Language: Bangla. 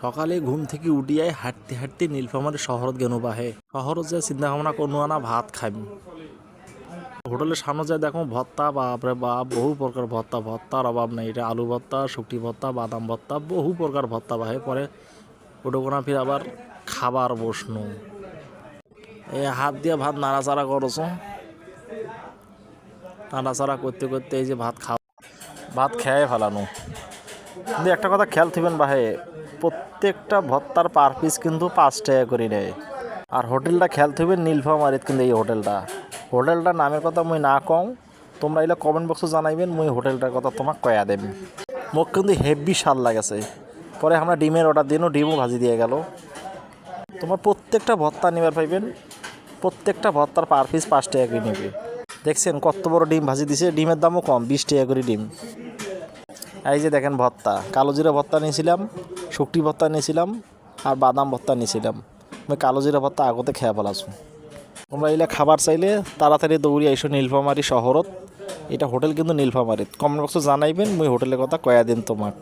সকালে ঘুম থেকে উঠিয়াই হাঁটতে হাঁটতে নীলফামারী শহরত গেনু বাহে শহরত যায় চিন্তা ভাবনা করনু আনা ভাত খাইম হোটেলের সামনে যায় দেখো ভত্তা বাপরে বাপ বহু প্রকার ভত্তা ভত্তার অভাব নেই এটা আলু ভত্তা শুকটি ভত্তা বাদাম ভত্তা বহু প্রকার ভত্তা বাহে পরে ওটা ফির আবার খাবার বসনু এই হাত দিয়ে ভাত নাড়াচাড়া করছ নাড়াচাড়া করতে করতে এই যে ভাত খেয়ে ফেলানো কিন্তু একটা কথা খেয়াল থিবেন বাহে প্রত্যেকটা ভত্তার পার পিস কিন্তু 5 টাকা করে নেয় আর হোটেলটা খেয়াল থইবেন নীলফামারীত কিন্তু এই হোটেলটার নামের কথা মুই না কম তোমরা এলে কমেন্ট বক্সে জানাইবেন মুই হোটেলটার কথা তোমাক কয়া দেব মোক কিন্তু হেভি স্বাদ লাগেছে পরে আমরা ডিমের অর্ডার দিনও ডিমও ভাজি দিয়ে গেল তোমার প্রত্যেকটা ভত্তা নেবার পাইবেন প্রত্যেকটা ভত্তার পার পিস 5 টাকা করে নেবে দেখছেন কত বড় ডিম ভাজি দিছে ডিমের দামও কম 20 টাকা করে ডিম এই যে দেখেন ভত্তা কালো জিরা ভত্তা নিয়েছিলাম শুকটি ভত্তা নিয়েছিলাম আর বাদাম ভত্তা নিয়েছিলাম আমি কালো জিরা ভত্তা আগতে খেয়ে ফেলাছো তোমরা এলে খাবার চাইলে তাড়াতাড়ি দৌড়ি আইসো নীলফামারী শহরত এটা হোটেল কিন্তু নীলফামারীত কমেন্ট বক্সে জানাইবেন মুই হোটেলের কথা কয়া দিন তোমাক।